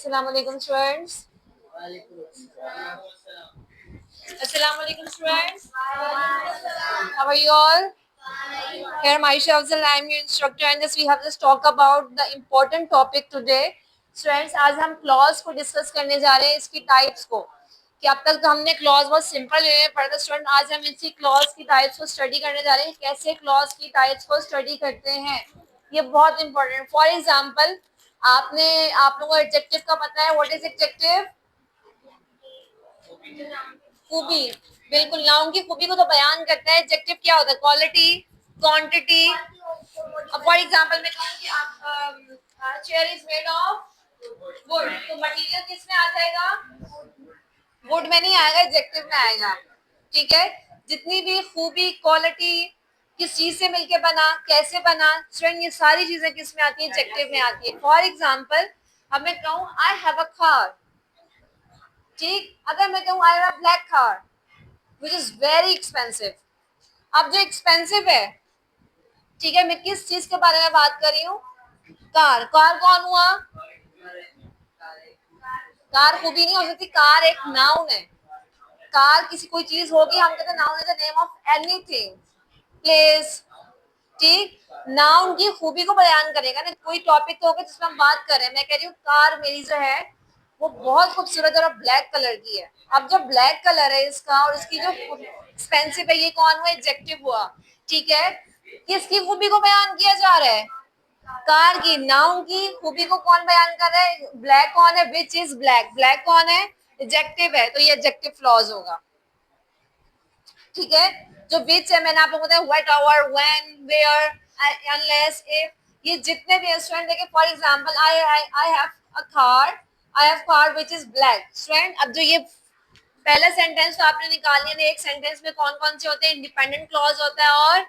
Assalamu alaikum students. Assalamu alaikum students. How are you all? Here Maisha Afzal, I am your instructor and this we have just talk about the important topic today. Students, आज हम clause को discuss करने जा रहे हैं, इसकी types को। कि अब तक तो हमने क्लॉज बहुत सिंपल वे में पढ़ा था स्टूडेंट, आज हम इसी क्लॉज की टाइप्स को स्टडी करने जा रहे हैं, कैसे क्लॉज की टाइप्स को स्टडी करते हैं। ये बहुत इंपॉर्टेंट। फॉर एग्जाम्पल, आप लोगों को एडजेक्टिव का पता है, व्हाट इज एडजेक्टिव? खूबी। बिल्कुल, नाउन की खूबी को तो बयान करता है। एडजेक्टिव क्या होता है? Quality, quantity. अब फॉर एग्जांपल मैं कहूं कि आप chair is made of would, तो मटेरियल किस में आ जाएगा? वुड में नहीं आएगा, एडजेक्टिव में आएगा। ठीक है, जितनी भी खूबी, क्वालिटी, किस चीज से मिलके बना, कैसे बना, स्टूडेंट ये सारी चीजें किस में आती है? एडजेक्टिव में आती है। फॉर एग्जांपल, अब मैं कहूं आई हैव अ कार, ठीक, अगर मैं कहूं I have a black car which is very expensive. अब जो एक्सपेंसिव है, ठीक है, मैं किस चीज के बारे में बात कर रही हूँ? कार। कार कौन हुआ? कार खूबी नहीं हो सकती, कार एक नाउन है। कार किसी कोई चीज होगी, हम कहते हैं noun is the name of anything, place. ठीक, नाउन की खूबी को बयान करेगा ना, कोई टॉपिक तो होगा जिसमें हम बात कर रहे हैं। मैं कह रही हूँ कार मेरी जो है वो बहुत खूबसूरत और ब्लैक कलर की है। अब जो ब्लैक कलर है इसका और इसकी जो एक्सपेंसिव है, ये कौन हुआ? एडजेक्टिव हुआ। ठीक है, किसकी खूबी को बयान किया जा रहा है? कार की। नाउन की खूबी को कौन बयान कर रहा है? ब्लैक कौन है? Which is black. ब्लैक कौन है? एडजेक्टिव है, तो ये एडजेक्टिव क्लॉज होगा। ठीक है, जो विच है मैंने आप लोगों को बताया, what, our, when, where, unless, if, ये जितने भी स्टूडेंट देखे। For example, I have a car, I have car which is black. Student, अब जो ये पहला सेंटेंस तो आपने निकाल लिया, एक सेंटेंस में कौन कौन से होते हैं? इंडिपेंडेंट क्लॉज होता है और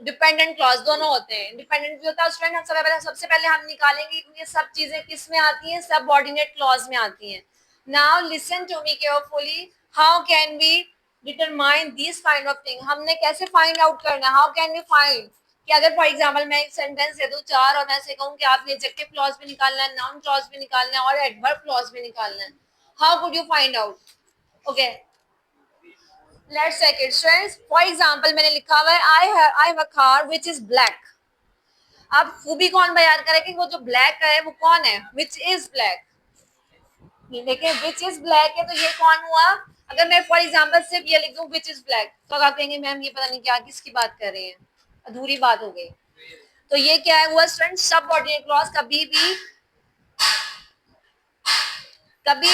डिपेंडेंट क्लॉज, दोनों होते हैं। इंडिपेंडेंट भी होता है स्टूडेंट, हम सबसे पहले हम निकालेंगे कि ये सब चीजें किस में आती हैं? सबऑर्डिनेट क्लॉज में आती हैं। Now listen to me carefully, how can we determine this kind of thing. हमने कैसे फाइंड आउट करना है? हाउ कैन वी फाइंड कि अगर फॉर एग्जांपल मैं एक सेंटेंस दे दूं चार और मैं ऐसे कहूं कि आपने एडजेक्टिव क्लॉज भी निकालना है, नाउन क्लॉज भी निकालना है और एडवर्ब क्लॉज भी निकालना है, how could you find out? Okay, let's check it students. For example मैंने लिखा हुआ है I have a car which is black. अब खूबी कौन बयान करे कि वो जो ब्लैक है वो कौन है? Which is black. देखिए, विच इज ब्लैक है, तो ये कौन हुआ? अगर मैं फॉर एग्जांपल सिर्फ ये लिख दूं विच इज ब्लैक, तो आप कहेंगे मैम ये पता नहीं क्या, किसकी बात कर रहे हैं, अधूरी बात हो गई। तो ये क्या है हुआ स्टूडेंट? सबऑर्डिनेट क्लॉज कभी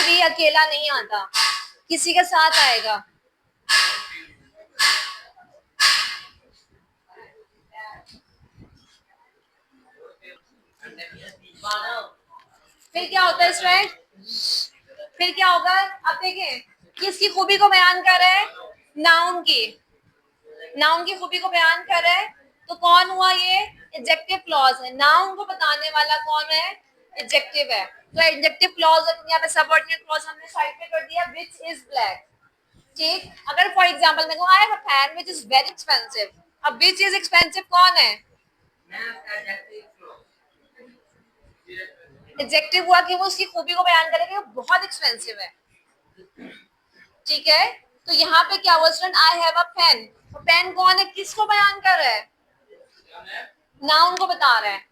भी अकेला नहीं आता, किसी के साथ आएगा। फिर क्या होता है स्टूडेंट? फिर क्या होगा? अब देखिए, किसकी खूबी को बयान कर रहे हैं? नाउन की। नाउन की खूबी को बयान कर रहा है, तो कौन हुआ? ये एडजेक्टिव क्लॉज है। नाउन को बताने वाला कौन है? एडजेक्टिव है, तो एडजेक्टिव क्लॉज यहाँ पे सबऑर्डिनेट क्लॉज हमने साइड पे कर दिया, विच इज ब्लैक। ठीक, अगर फॉर एग्जांपल मैं कहूं I have a pen which is very expensive, अब विच इज एक्सपेंसिव कौन है? एडजेक्टिव हुआ कि वो उसकी खूबी को बयान करेगा, बहुत एक्सपेंसिव है। ठीक है, तो यहाँ पे क्या हुआ student? I have a pen, तो पेन कौन है? किसको बयान कर रहा है? नाउन को बता रहा है।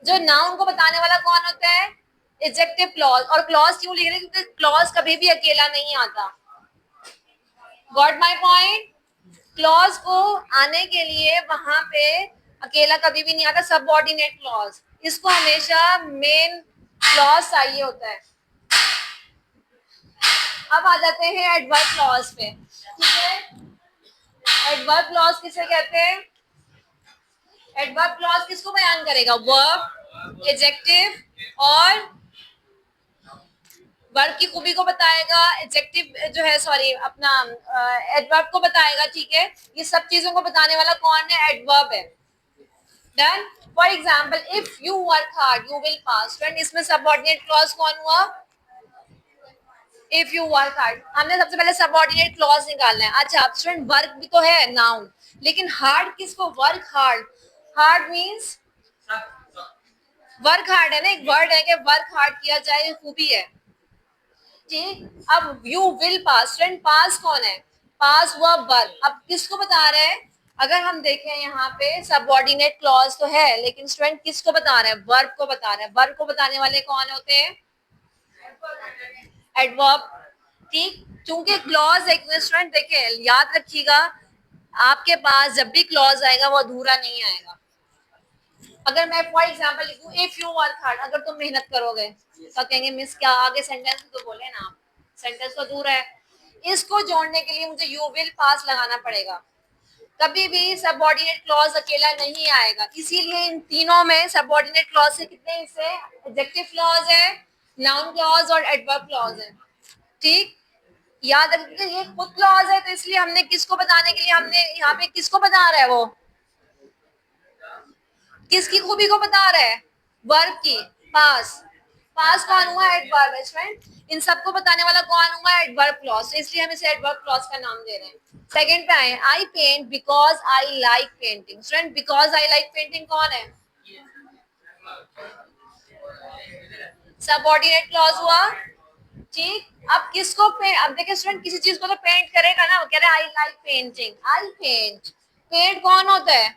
जो नाउन को बताने वाला कौन होता है? Adjective clause. और क्लॉज क्यों लिख रहे हैं? क्योंकि क्लॉज कभी भी अकेला नहीं आता। Got my point? क्लॉज को आने के लिए वहां पे अकेला कभी भी नहीं आता, सबऑर्डिनेट क्लॉज, इसको हमेशा मेन क्लॉज चाहिए होता है। अब आ जाते हैं एडवर्ब क्लॉज पे। ठीक है, एडवर्ब क्लॉज किसे कहते हैं? एडवर्ब क्लॉज किसको बयान करेगा? वर्ब, एडजेक्टिव और वर्ब की खूबी को बताएगा, एडजेक्टिव जो है सॉरी अपना एडवर्ब को बताएगा। ठीक है, ये सब चीजों को बताने वाला कौन है? एडवर्ब है। Done. For example, if you work hard you will pass. Friend, इसमें सबऑर्डिनेट क्लॉज कौन हुआ? If you work hard. हमने सबसे पहले सबऑर्डिनेट क्लॉज निकालना है। अच्छा, अब स्टूडेंट वर्क भी तो है नाउन, लेकिन हार्ड किसको? Work hard. Hard means work hard है ना, एक वर्ड है कि वर्क हार्ड किया जाए, खूबी है। ठीक, अब यू विल पास, स्टूडेंट पास कौन है? पास हुआ वर्ब। अब किसको बता रहे हैं? अगर हम देखें यहाँ पे सबऑर्डिनेट क्लॉज तो है, लेकिन स्टूडेंट किसको बता रहे हैं? वर्ब को बता रहे हैं। वर्ब को बताने वाले कौन होते हैं? एडवर्ब। ठीक, क्योंकि क्लॉज एक स्टूडेंट देखिए याद रखिएगा, आपके पास जब भी क्लॉज आएगा वो अधूरा नहीं आएगा। अगर मैं फॉर एग्जाम्पल लिखूं इफ यू वर्क हार्ड, अगर तुम मेहनत करोगे तो कहेंगे मिस क्या आगे सेंटेंस तो बोले ना आप, सेंटेंस तो अधूरा है। इसको जोड़ने के लिए मुझे यू विल पास लगाना पड़ेगा। कभी भी सबऑर्डिनेट क्लॉज अकेला नहीं आएगा, इसीलिए इन तीनों में सबऑर्डिनेट क्लॉज के कितने हिस्से? एडजेक्टिव क्लॉज है, नाउन क्लॉज और एडवर्ब क्लॉज है। ठीक, याद रखिए ये खुद क्लॉज है, तो इसलिए हमने किसको बताने के लिए, हमने यहाँ पे किसको बता रहा है? वो किसकी खूबी को बता रहा है? वर्ब की। पास, पास कौन हुआ? एडवर्ब है स्टूडेंट। इन सबको बताने वाला कौन हुआ? एडवर्ब क्लॉज, इसलिए हम इसे एडवर्ब क्लॉज का नाम दे रहे हैं। सेकंड पे आए, I paint because I like painting. Student because I like painting कौन है? सबऑर्डिनेट क्लॉज हुआ। ठीक, अब किसको अब देखिए स्टूडेंट किसी चीज को तो पेंट करेगा ना, वो कह रहा है I like painting, I paint. Paint कौन होता है?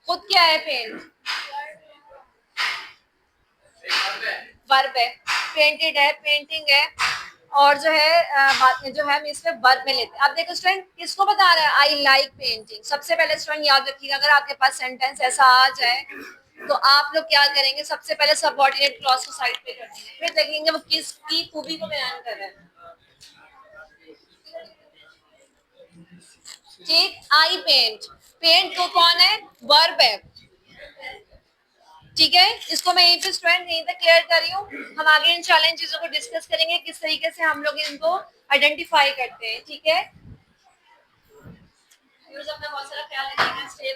खुद क्या है पेंट? वर्ब है। पेंटेड है, पेंटिंग है, और जो है बाद में जो है हम इसमें वर्ब में लेते हैं। अब देखो स्टूडेंट किसको बता रहा है? I like painting. सबसे पहले स्टूडेंट याद रखिएगा, अगर आपके पास सेंटेंस ऐसा आ जाए तो आप लोग क्या करेंगे? सबसे पहले सबऑर्डिनेट क्लॉज को साइड पे कर देंगे, फिर देखेंगे वो किसकी खूबी को बयान कर रहा है। ठीक, आई पेंट, पेंट तो कौन है? वर्ब है। ठीक है, इसको मैं यहीं पे स्टूडेंट यहीं तक क्लियर कर रही हूँ। हम आगे इंशाल्लाह इन चीजों को डिस्कस करेंगे किस तरीके से हम लोग इनको आइडेंटिफाई करते हैं। ठीक है, अपना बहुत सारा ख्याल रखिएगा, स्टे